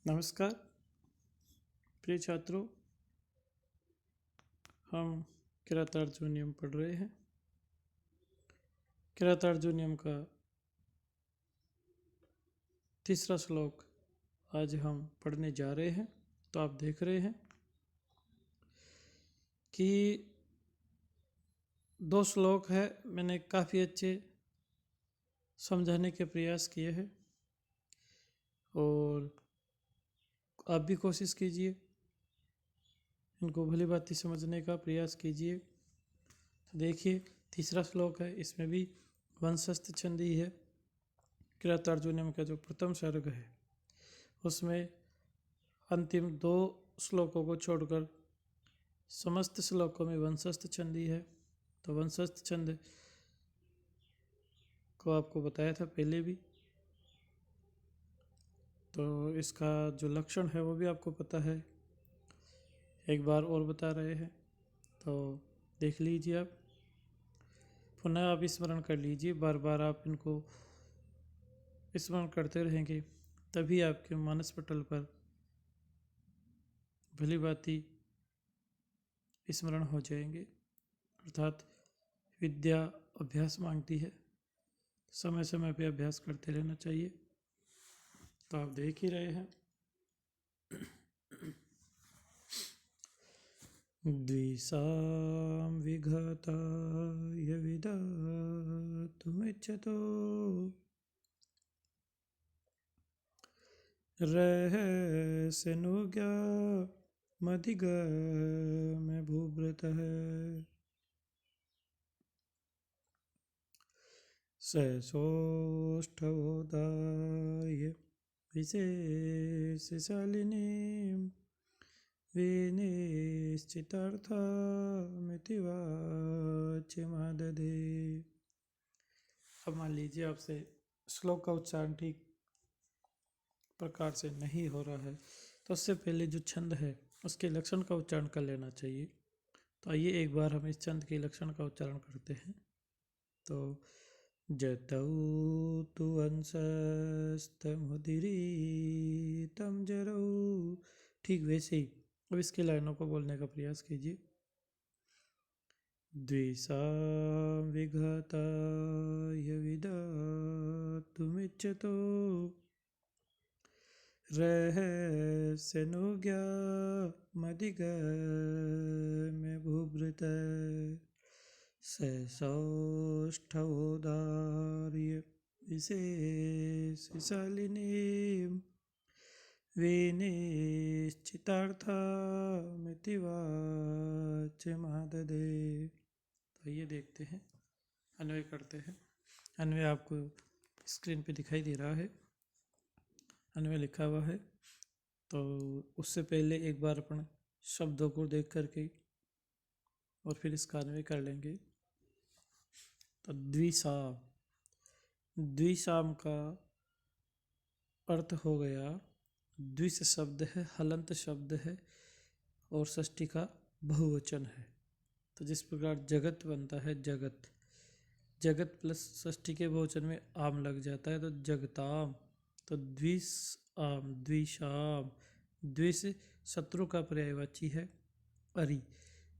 नमस्कार प्रिय छात्रों, हम किरातार्जुनीयम पढ़ रहे हैं। किरातार्जुनीयम का तीसरा श्लोक आज हम पढ़ने जा रहे हैं। तो आप देख रहे हैं कि दो श्लोक है, मैंने काफ़ी अच्छे समझाने के प्रयास किए हैं और आप भी कोशिश कीजिए, इनको भली भांति समझने का प्रयास कीजिए। तो देखिए, तीसरा श्लोक है, इसमें भी वंशस्थ छंद ही है। किरातार्जुनीयम का जो प्रथम सर्ग है उसमें अंतिम दो श्लोकों को छोड़कर समस्त श्लोकों में वंशस्थ छंद ही है। तो वंशस्थ छंद को आपको बताया था पहले भी, तो इसका जो लक्षण है वो भी आपको पता है, एक बार और बता रहे हैं। तो देख लीजिए, आप पुनः आप स्मरण कर लीजिए, बार बार आप इनको स्मरण करते रहेंगे तभी आपके मानस पटल पर भली भांति स्मरण हो जाएंगे। अर्थात विद्या अभ्यास मांगती है, समय समय पे अभ्यास करते रहना चाहिए। तो आप देख ही रहे हैं, द्विषां विघाताय विधातुमिच्छतो रहस्यनुज्ञामधिगम्य भूभृतः ससोष्ठवोदाय विशेषशालिनीं विनिश्चितार्थमिति वाच्यमादधे। अब मान लीजिए आपसे श्लोक का उच्चारण ठीक प्रकार से नहीं हो रहा है, तो उससे पहले जो छंद है उसके लक्षण का उच्चारण कर लेना चाहिए। तो आइए एक बार हम इस छंद के लक्षण का उच्चारण करते हैं। तो जतौ तु अंशस्तमुदीरितं जरौ, ठीक वैसे ही अब इसके लाइनों को बोलने का प्रयास कीजिए। द्विषां विघाताय विधातुमिच्छतो रहस्यनुज्ञामधिगम्य भूभृतः ससोष्ठवोदार्य विशेषशालिनीं विनिश्चितार्थमिति वाच्यमादधे। तो ये देखते हैं, अन्वय करते हैं। अन्वय आपको स्क्रीन पे दिखाई दे रहा है, अन्वय लिखा हुआ है। तो उससे पहले एक बार अपन शब्दों को देख करके और फिर इसका अन्वय कर लेंगे। तो द्विषाम, द्विषाम का अर्थ हो गया, द्विष शब्द है, हलंत शब्द है और षष्ठी का बहुवचन है। तो जिस प्रकार जगत बनता है, जगत, जगत प्लस षष्ठी के बहुवचन में आम लग जाता है, तो जगताम। तो द्विष आम, द्विषाम, द्विष शत्रु का पर्यायवाची है, अरि।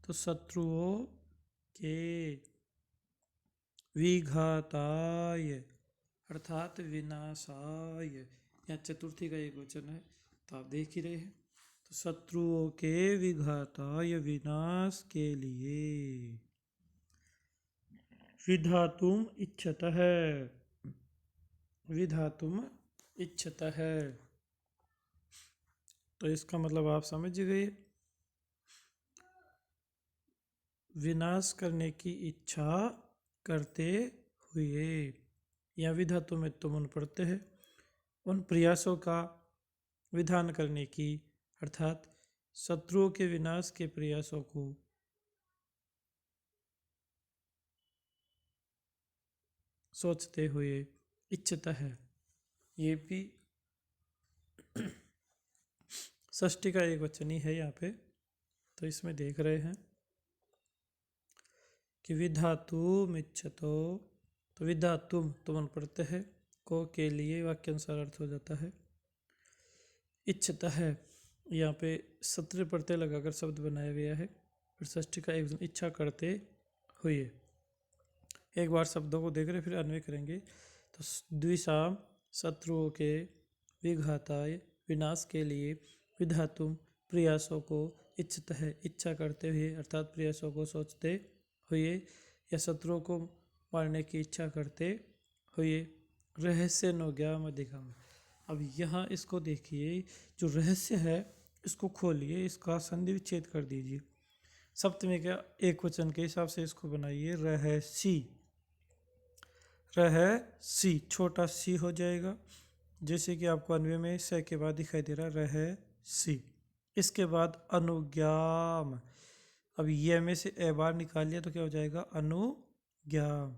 तो शत्रुओं के, विघाताय अर्थात विनाशाय, या चतुर्थी का एक वचन है, तो आप देख ही रहे हैं। तो शत्रुओं के विघाताय, विनाश के लिए, विधातुम इच्छतः, विधातुम इच्छतः। तो इसका मतलब आप समझ गए, विनाश करने की इच्छा करते हुए, या विधातु में तुम उन पढ़ते हैं, उन प्रयासों का विधान करने की, अर्थात शत्रुओं के विनाश के प्रयासों को सोचते हुए, इच्छता है। ये भी षष्ठी का एक वचन ही है यहाँ पे। तो इसमें देख रहे हैं कि विधातुम इच्छतो, तो विधातुम तुम पढ़ते हैं, को के लिए वाक्यानुसार अर्थ हो जाता है इच्छतः, यहाँ पे सत्र प्रत्यय लगाकर शब्द बनाया गया है। फिर षष्ठी का एक इच्छा करते हुए। एक बार शब्दों को देख रहे फिर अन्वय करेंगे। तो द्विषाम शत्रुओं के विघाताय विनाश के लिए विधातुम प्रयासों को इच्छतः इच्छा करते हुए अर्थात प्रयासों को सोचते हुए या शत्रुओं को मारने की इच्छा करते हुए रहस्य नोज्ञाम अधिगम। अब यहाँ इसको देखिए, जो रहस्य है इसको खोलिए, इसका संधि विच्छेद कर दीजिए। सप्तमी का एक वचन के हिसाब से इसको बनाइए, रहसी। रहसी छोटा सी हो जाएगा, जैसे कि आपको अन्वय में स के बाद दिखाई दे रहा है, रहसी। इसके बाद अनुज्ञाम। अब ये में से ए बार निकाल लिया तो क्या हो जाएगा, अनुज्ञाम।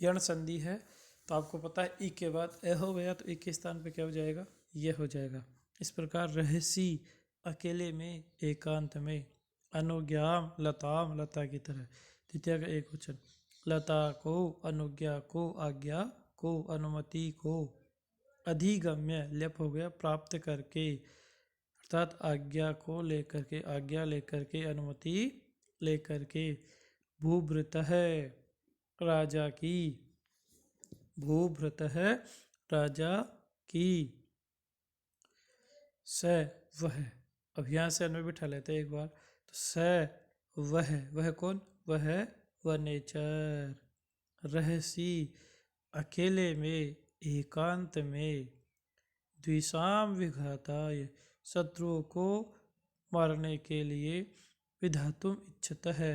यण संधि है तो आपको पता है ई के बाद ए हो गया तो ई के स्थान पे क्या हो जाएगा, ये हो जाएगा। इस प्रकार रहसी अकेले में, एकांत में। अनुज्ञाम लताम, लता की तरह। द्वितीय का एक वचन, लता को, अनुज्ञा को, आज्ञा को, अनुमति को। अधिगम्य लेप हो गया, प्राप्त करके, अर्थात आज्ञा को लेकर के, आज्ञा लेकर के, अनुमति लेकर के। भूभृत है राजा की, भूभृत है राजा की। स वह, अब यहाँ से अन्वय बिठा लेते हैं एक बार। तो स वह कौन, वह वनेचर। रहसी अकेले में, एकांत में। द्विषाम विघाताय शत्रुओं को मारने के लिए। विधातुम इच्छत है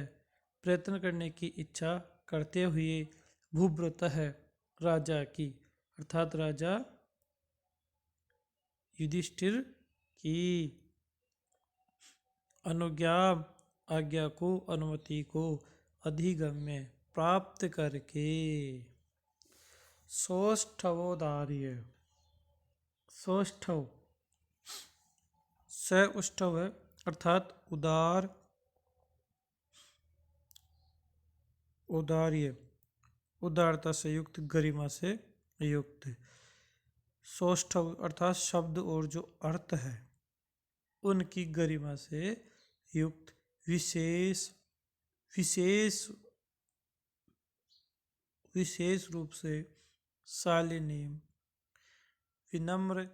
प्रयत्न करने की इच्छा करते हुए। भूभृत है राजा की, अर्थात राजा युधिष्ठिर की। अनुज्ञाम आज्ञा को, अनुमति को। अधिगम्य प्राप्त करके। सौष्ठवोदार्य, सौष्ठव स उष्ठव है, अर्थात उदार, उदार्य, उदारता से युक्त, गरिमा से युक्त। सौष्ठव अर्थात शब्द और जो अर्थ है उनकी गरिमा से युक्त, विशेष, विशेष, विशेष रूप से शालिनी, विनम्र,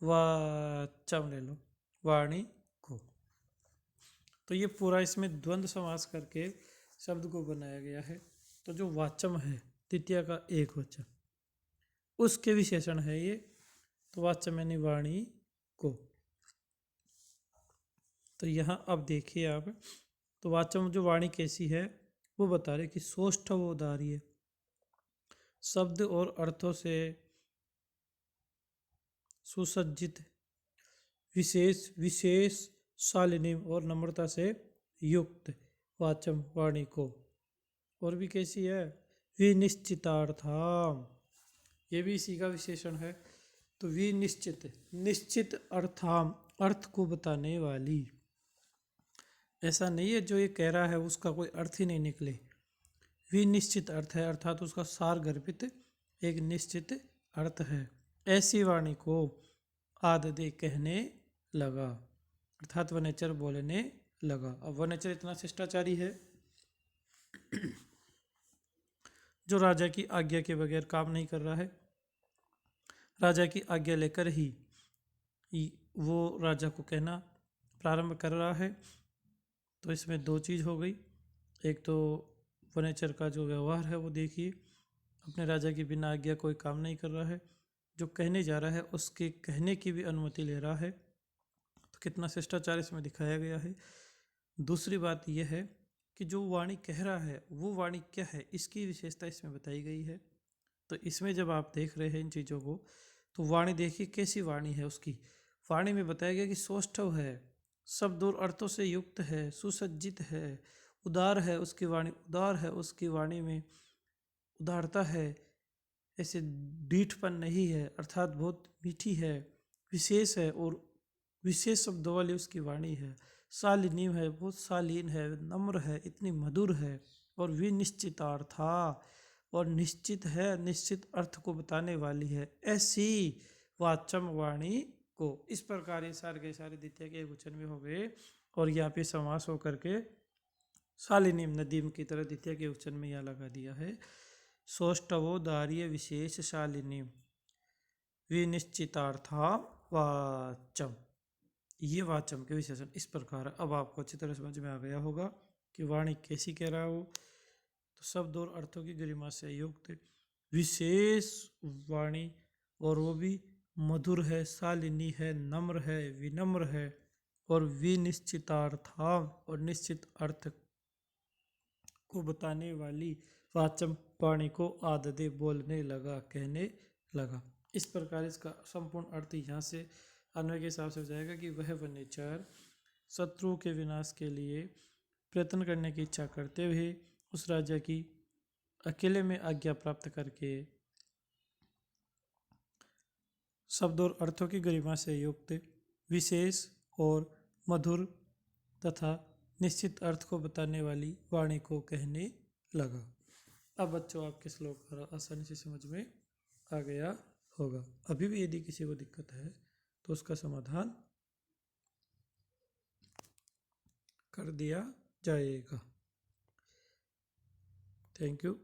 वाचम ले लो, वाणी को। तो ये पूरा इसमें द्वंद्व समास करके शब्द को बनाया गया है। तो जो वाचम है द्वितीय का एक वचन, उसके विशेषण है ये। तो वाचम यानी वाणी को। तो यहाँ अब देखिए आप, तो वाचम जो वाणी कैसी है वो बता रहे कि सौष्ठवोदार्य, शब्द और अर्थों से सुसज्जित, विशेष, विशेष, शालिनी और नम्रता से युक्त वाचम वाणी को। और भी कैसी है, विनिश्चितार्थाम, ये भी इसी का विशेषण है। तो विनिश्चित, निश्चित अर्थाम, अर्थ को बताने वाली। ऐसा नहीं है जो ये कह रहा है उसका कोई अर्थ ही नहीं निकले। विनिश्चित अर्थ है, अर्थात उसका सार गर्भित एक निश्चित अर्थ है। ऐसी वाणी को आददे कहने लगा, अर्थात वनेचर बोलने लगा। अब वनेचर इतना शिष्टाचारी है जो राजा की आज्ञा के बगैर काम नहीं कर रहा है। राजा की आज्ञा लेकर ही वो राजा को कहना प्रारंभ कर रहा है। तो इसमें दो चीज़ हो गई। एक तो वनेचर का जो व्यवहार है वो देखिए, अपने राजा की बिना आज्ञा कोई काम नहीं कर रहा है। जो कहने जा रहा है उसके कहने की भी अनुमति ले रहा है। तो कितना शिष्टाचार इसमें दिखाया गया है। दूसरी बात यह है कि जो वाणी कह रहा है वो वाणी क्या है, इसकी विशेषता इसमें बताई गई है। तो इसमें जब आप देख रहे हैं इन चीज़ों को, तो वाणी देखिए कैसी वाणी है उसकी। वाणी में बताया गया कि सौष्ठव है, शब्द और अर्थों से युक्त है, सुसज्जित है, उदार है उसकी वाणी, उदार है उसकी वाणी में उदारता है, ऐसे डीठपन नहीं है, अर्थात बहुत मीठी है, विशेष है और विशेष शब्दों वाली उसकी वाणी है। शालिनी है, बहुत शालीन है, नम्र है, इतनी मधुर है। और विनिश्चितार्था, और निश्चित है, निश्चित अर्थ को बताने वाली है। ऐसी वाचम वाणी को। इस प्रकार ये सारे के सारे द्वितीय के एकवचन में हो गए और यहाँ पे समास होकर के शालिनीम नदीम की तरह द्वितीय के एकवचन में यहाँ लगा दिया है। सौष्ठवो दार्य विशेष शालिनीम विनिश्चितार्था वाचम। ये वाचम के विशेषण इस प्रकार। अब आपको अच्छी तरह समझ में आ गया होगा कि वाणी कैसी कह रहा हो। तो शब्द और अर्थों की गरिमा से युक्त विशेष वाणी, और वो भी मधुर है, शालिनी है, नम्र है, विनम्र है, और विनिश्चितार्था और निश्चित अर्थ को बताने वाली वाचम वाणी को आददे बोलने लगा, कहने लगा। इस प्रकार इसका संपूर्ण अर्थ यहाँ से अन्वय के हिसाब से हो जाएगा कि वह वन्यचर शत्रु के विनाश के लिए प्रयत्न करने की इच्छा करते हुए उस राजा की अकेले में आज्ञा प्राप्त करके शब्द और अर्थों की गरिमा से युक्त विशेष और मधुर तथा निश्चित अर्थ को बताने वाली वाणी को कहने लगा। अब बच्चों आपके श्लोक आसानी से समझ में आ गया होगा। अभी भी यदि किसी को दिक्कत है तो उसका समाधान कर दिया जाएगा। Thank you.